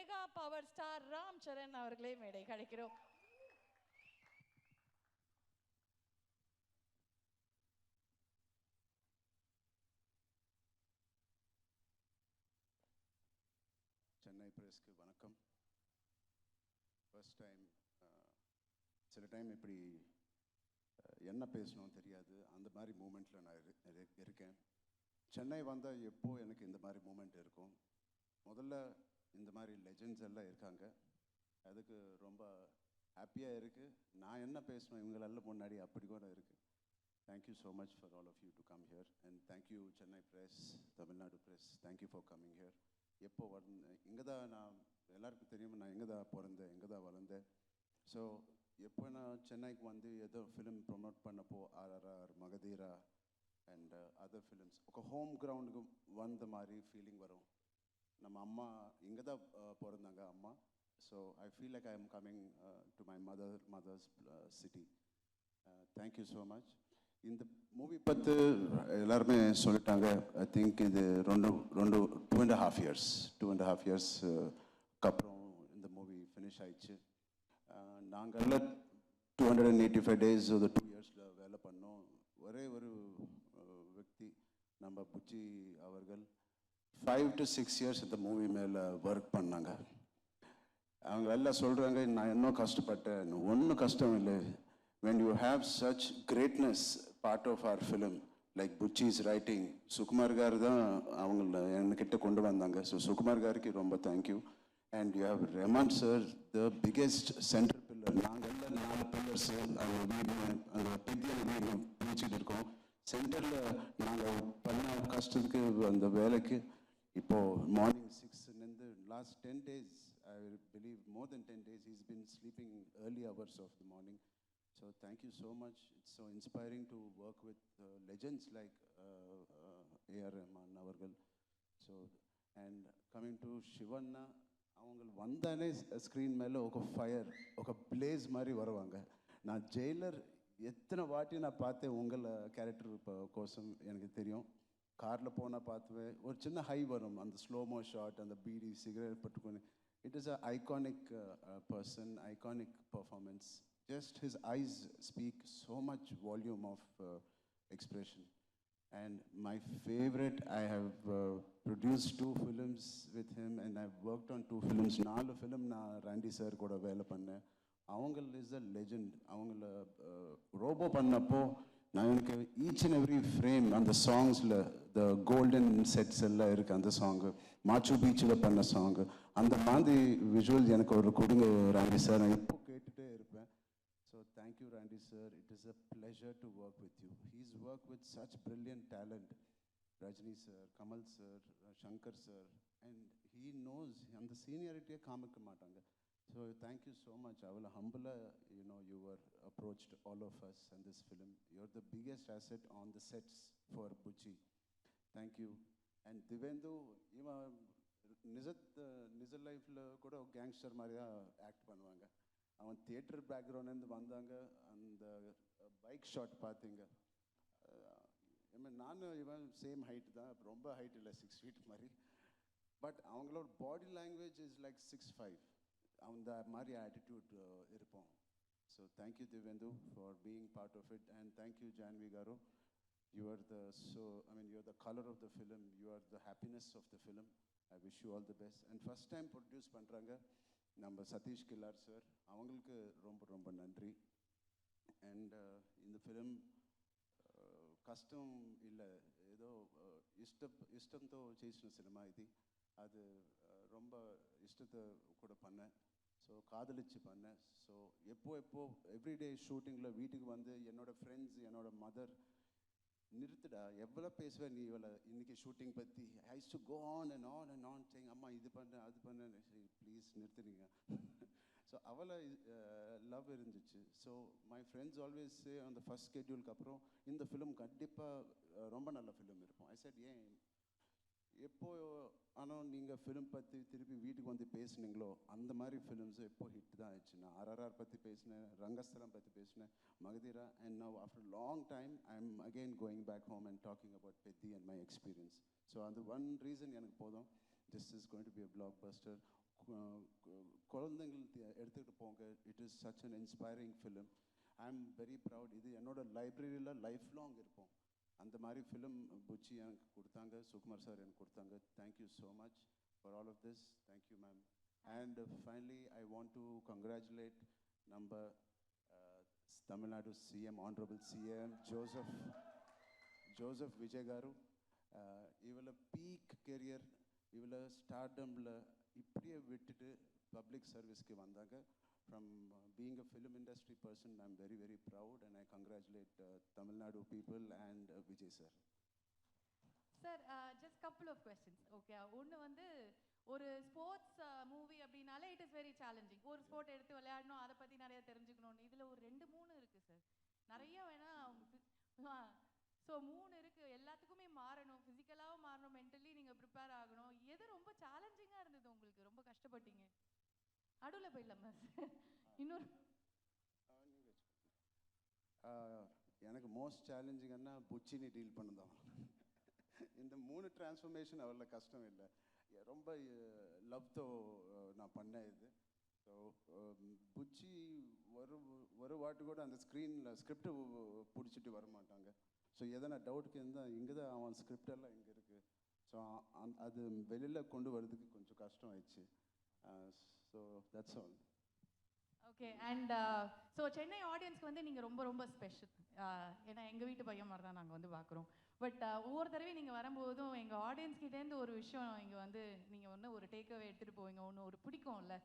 Mega power star Ram Charan அவர்களே மேடை கிடைக்கிறோம். சென்னை பிரஸ்க்கு வணக்கம். ஃபர்ஸ்ட் டைம் சில டைம் இப்படி என்ன பேசணும் தெரியாது, அந்த மாதிரி மூமெண்ட்டில் நான் இருக்கேன். சென்னை வந்தால் எப்போ எனக்கு இந்த மாதிரி மூமெண்ட் இருக்கும். முதல்ல இந்த மாதிரி லெஜெண்ட்ஸ் எல்லாம் இருக்காங்க, அதுக்கு ரொம்ப ஹாப்பியாக இருக்குது. நான் என்ன பேசணும் இவங்களெல்லாம் முன்னாடி அப்படி கூட இருக்குது. Thank you so much for all of you to come here and thank you Chennai press, Tamil Nadu press, thank you for coming here. எப்போ இங்கே தான் நான் எல்லாருக்கும் தெரியும், நான் இங்கே தான் பிறந்தேன், இங்கே தான் வளர்ந்தேன். ஸோ எப்போ நான் சென்னைக்கு வந்து ஏதோ ஃபிலிம் ப்ரொமோட் பண்ணப்போ RRR, Magadheera and other films ஒரு ஹோம் கிரவுண்டுக்கு வந்த மாதிரி ஃபீலிங் வரும். நம்ம அம்மா இங்கே தான் பிறந்தாங்க அம்மா. So I feel like I am coming to my mother's city. Thank you so much. இந்த மூவி பற்றி எல்லாருமே சொல்லிட்டாங்க. ஐ திங்க் இது டூ அண்ட் ஹாஃப் இயர்ஸ்க்கு அப்புறம் இந்த மூவி ஃபினிஷ் ஆயிடுச்சு. நாங்கள்லாம் 285 days ஒரு 2 yearsல வேலை பண்ணோம். ஒரே ஒரு व्यक्ति நம்ம புச்சி அவர்கள் 5 to 6 years இந்த மூவி மேலே ஒர்க் பண்ணாங்க. அவங்க எல்லாம் சொல்கிறாங்க நான் இன்னும் கஷ்டப்பட்டேன். ஒன்றும் கஷ்டம் இல்லை. When you have such greatness part of our film, like Buchi's writing, Sukumar garu தான் அவங்கள என்கிட்ட கொண்டு வந்தாங்க. ஸோ சுகுமார் காருக்கு ரொம்ப thank you. And you have Rahman sir, the biggest center pillar. நாங்கள் எல்லாம் 4 pillars அந்த பெரிய வீடு பிடிச்சிட்டு இருக்கோம். சென்டரில் நாங்கள் பண்ண கஷ்டத்துக்கு அந்த வேலைக்கு இப்போது morning 6 last 10 days, I believe more than 10 days, he's been sleeping early hours of the morning. So thank you so much. It's so inspiring to work with legends like A.R. Rahman avargal. So and coming to Shivanna, அவங்க வந்தானே screen மேலே ஒரு fire, ஒரு place மாதிரி வருவாங்க. நான் Jailer எத்தனை வாட்டி நான் பார்த்தேன் உங்களை கேரக்டர் கோசம் எனக்கு தெரியும். காரில் போனால் பார்த்துவேன், ஒரு சின்ன ஹை வரும், அந்த ஸ்லோமோ ஷாட், அந்த பீடி சிகரெட் பட்டுக்கொண்டு. It is a iconic person, iconic performance. Just his eyes speak so much volume of expression. And my favorite, I have produced 2 films with him and I've worked on 2 films. 4 film na Randy sir kuda vela panna. Avangal is a legend. Avangala robo pannappo na enakku each and every frame and the songs la the golden sets ella irukku. And the song Machu Beach la panna song and the visual enakku oru kudunga Randy sir, na ippo kettute irupen. So thank you Randy sir, it is a pleasure to work with you. He's worked with such brilliant talent, Rajni sir, Kamal sir, Shankar sir, and he knows and the seniority kaamikka maatanga. So thank you so much. Avala humble, you were approached all of us in this film. You're the biggest asset on the sets for Buchi. Thank you. And Divendu, iva niza life la kuda gangster mariya act பண்ணுவாங்க. அவன் theatre பேக்ரவுண்ட்லேருந்து வந்தாங்க. அந்த bike shot பார்த்தீங்க. நானும் இவன் same height தான், ரொம்ப height இல்லை, 6 feet மாதிரி. பட் அவங்களோட பாடி லாங்குவேஜ் இஸ் லைக் 6'5", அந்த மாதிரி ஆட்டிடியூட் இருப்போம். So thank you Divyendu for being part of it. And thank you Janhvi garu. You are the colour of the film, you are the happiness of the film. I wish you all the best. And first time produce பண்ணுறாங்க நம்ம Satish கில்லார் sir, அவங்களுக்கு ரொம்ப ரொம்ப நன்றி. And இந்த film కష్టం இல்லை, ఏదో ఇష్టంతో చేసిన సినిమా ఇది. அது ரொம்ப இஷ்டத்தை கூட பண்ணேன். ஸோ காதலிச்சு பண்ணேன். ஸோ எப்போ எவ்ரிடே ஷூட்டிங்கில் வீட்டுக்கு வந்து என்னோடய ஃப்ரெண்ட்ஸ், என்னோடய மதர், நிறுத்துடா எவ்வளோ பேசுவேன் நீ இவளை இன்றைக்கி ஷூட்டிங் பற்றி. I do go on and on and on saying அம்மா இது பண்ண அது பண்ண, ப்ளீஸ் நிறுத்துறீங்க. ஸோ அவளை லவ் இருந்துச்சு. So my friends always say அந்த ஃபஸ்ட் ஸ்கெட்யூலுக்கு அப்புறம் இந்த ஃபிலிம் கண்டிப்பாக ரொம்ப நல்ல ஃபிலிம் இருக்கும். ஐ செட் ஏன் எப்போ ஆனால் நீங்கள் ஃபிலிம் பற்றி திருப்பி வீட்டுக்கு வந்து பேசுனீங்களோ அந்த மாதிரி ஃபிலிம்ஸ் எப்போ ஹிட் தான் ஆயிடுச்சு. நான் RRR பற்றி பேசினேன், ரங்கஸ்தலம் பற்றி பேசினேன், Magadheera. And now after long time I am again going back home and talking about Peddi and my experience. So அந்த ஒன் ரீசன் எனக்கு போதும். This is going to be a blockbuster. குழந்தைங்களுக்கு எடுத்துக்கிட்டு போங்க. It is such an inspiring film. I am very proud. இது என்னோட லைப்ரரியில் life long இருக்கும். அந்த மாதிரி ஃபிலிம் புச்சி எனக்கு கொடுத்தாங்க, சுகுமார் சார் எனக்கு கொடுத்தாங்க. Thank you so much for all of this. Thank you ma'am. And finally I want to congratulate நம்ம Tamil Nadu CM, honourable CM Joseph Vijay garu. இவளை பீக் கெரியர், இவளை ஸ்டார்டமில் இப்படியே விட்டுட்டு பப்ளிக் சர்வீஸ்க்கு வந்தாங்க. From being a film industry person, I'm very, very proud and I congratulate Tamil Nadu people and Vijay sir. Sir, just couple of questions. Okay, ஒன்று வந்து ஒரு sports movie அப்படின்னாலே இட் இஸ் வெரி சேலஞ்சிங். ஒரு sport எடுத்து விளையாடணும், அதை பற்றி நிறைய தெரிஞ்சுக்கணும். இதில் ஒரு 2-3 இருக்குது சார். நிறைய ஸோ 3 இருக்குது. எல்லாத்துக்குமே மாறணும், ஃபிசிக்கலாகவும் மாறணும், மென்டலி நீங்கள் ப்ரிப்பேர் ஆகணும். எது ரொம்ப சேலஞ்சிங்காக இருந்தது உங்களுக்கு? ரொம்ப கஷ்டப்பட்டீங்க? அடுவில் போயிடலாமா சார்? இன்னொரு எனக்கு மோஸ்ட் சேலஞ்சிங்னா புச்சினி டீல் பண்ணுதான். இந்த 3 டிரான்ஸ்ஃபர்மேஷன் அவ்வளோ கஷ்டம் இல்லை. ரொம்ப லவ்தோ நான் பண்ணேன் இது. ஸோ புச்சி ஒரு வாட்டு கூட அந்த ஸ்க்ரீனில் ஸ்கிரிப்டு பிடிச்சிட்டு வர மாட்டாங்க. ஸோ எதனா டவுட்டுக்கு இருந்தால் இங்கே தான் அவன் ஸ்கிரிப்டெல்லாம் இங்கே இருக்குது. ஸோ அது வெளியில் கொண்டு வரதுக்கு கொஞ்சம் கஷ்டம் ஆயிடுச்சு. So that's all. Okay. And so Chennai ஆடியன்ஸ்க்கு வந்து நீங்கள் ரொம்ப ரொம்ப ஸ்பெஷல். ஏன்னா எங்கள் வீட்டு பையன் மாதிரி தான் நாங்கள் வந்து பார்க்குறோம். பட் ஒவ்வொரு தடவையும் நீங்கள் வரும்போதும் எங்கள் ஆடியன்ஸ்கிட்டேருந்து ஒரு விஷயம் இங்கே வந்து நீங்கள் ஒன்று ஒரு டேக்அவே எடுத்துகிட்டு போவீங்க, ஒன்று ஒரு பிடிக்கும்ல.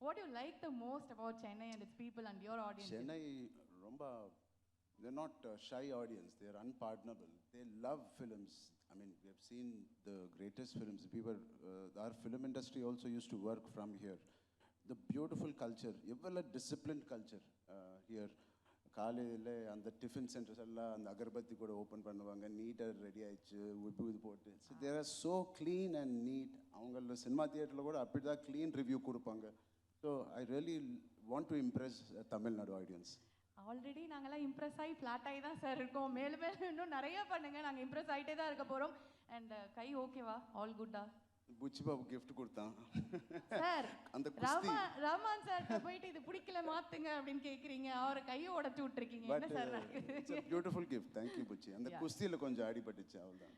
What you like the most about Chennai and it's people and your audience? Chennai ரொம்ப they're not shy audience. They're unpardonable. They love films. I mean, we have seen the greatest films. Our film industry also used to work from here. The beautiful culture, எவ்வளோ disciplined culture here. காலையில் அந்த tiffin centres எல்லாம் அந்த அகர்பத்தி கூட open பண்ணுவாங்க, நீட்டாக ready ஆயிடுச்சு, உப்பு இது போட்டு. So there are so clean and neat. அவங்கள சினிமா தியேட்டரில் கூட அப்படி தான் க்ளீன் ரிவ்யூ கொடுப்பாங்க. So I really want to impress Tamil Nadu audience. Already நாங்கள்லாம் இம்ப்ரெஸ் ஆகி ஃப்ளாட் ஆகி தான் சார் இருக்கோம். மேலும் மேலும் இன்னும் நிறைய பண்ணுங்கள், நாங்கள் இம்ப்ரெஸ் ஆகிட்டே தான் இருக்க போகிறோம். அண்ட் கை ஓகேவா? ஆல் குட்டா? புச்சி பாபு கிஃப்ட் கொடுத்தான் சார். அந்த ரஹ்மான் சார் போயிட்டு இது பிடிக்கல மாத்துங்க அப்படின்னு கேக்குறீங்க, அவரை கையை உடைச்சு விட்டுருக்கீங்க. என்ன சார் நடக்குது? Beautiful gift. தேங்க்யூ புச்சி. அந்த குஸ்தியில கொஞ்சம் அடிபட்டுச்சு, அவ்வளவுதான்.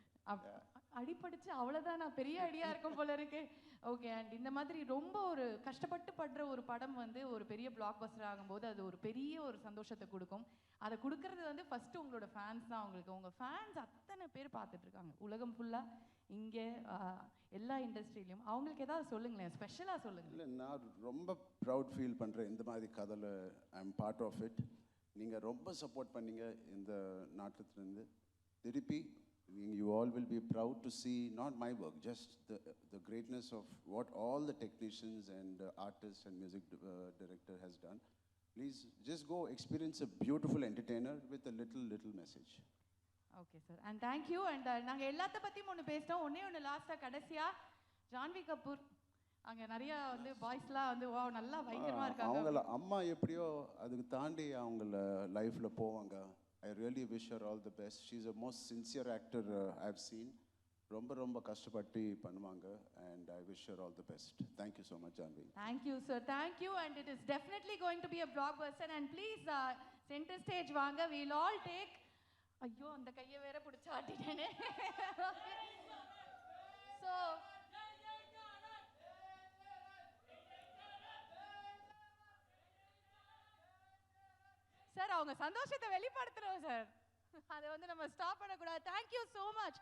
அடிபடுச்சு அவ்வளவுதான். நான் பெரிய அடியா இருக்கும் போல இருக்கு. ஓகே. அண்ட் இந்த மாதிரி ரொம்ப ஒரு கஷ்டப்பட்டு படுற ஒரு படம் வந்து ஒரு பெரிய பிளாக் பஸ்டர் ஆகும்போது அது ஒரு பெரிய ஒரு சந்தோஷத்தை கொடுக்கும். அதை கொடுக்கறது வந்து ஃபர்ஸ்ட் உங்களோட ஃபேன்ஸ் தான். உங்களுக்கு உங்க ஃபேன்ஸ் அத்தனை பேர் பார்த்துட்டு இருக்காங்க உலகம் ஃபுல்லா, இங்கே எல்லா இண்டஸ்ட்ரியிலையும். அவங்களுக்கு ஏதாவது சொல்லுங்களேன், ஸ்பெஷலாக சொல்லுங்க. இல்லை, நான் ரொம்ப ப்ரவுட் ஃபீல் பண்ணுறேன் இந்த மாதிரி கதையில். I am part of it. நீங்கள் ரொம்ப சப்போர்ட் பண்ணீங்க இந்த நாட்டத்துலேருந்து. திருப்பி you all will be proud to see not my work, just the greatness of what all the technicians and artists and music director has done. Please just go experience a beautiful entertainer with a little message. Okay sir. And thank you. And நாங்கள் எல்லாத்த பற்றியும் ஒன்று பேசிட்டோம். ஒன்று லாஸ்ட்டாக கடைசியாக ஜான்வி கபூர் அங்கே நிறைய வந்து பாய்ஸ்லாம் வந்து வா நல்லா பயங்கரமாக இருக்காங்க. அவங்கள அம்மா எப்படியோ அதுக்கு தாண்டி அவங்கள லைஃப்பில் போவாங்க. I really wish her all the best. She's the most sincere actor I've seen. ரொம்ப கஷ்டப்பட்டு பண்ணுவாங்க. And I wish her all the best. Thank you so much, Janvi. Thank you, sir. Thank you. And it is definitely going to be a blockbuster. And please, center stage vaanga. We'll all take. ஐயோ, அந்த கையை வேற பிடிச்சி ஆட்டிட்டேனே. So sir, அவங்க சந்தோஷத்தை வெளிப்படுத்துறோம் sir. அதை வந்து நம்ம ஸ்டாப் பண்ணக்கூடாது. Thank you so much.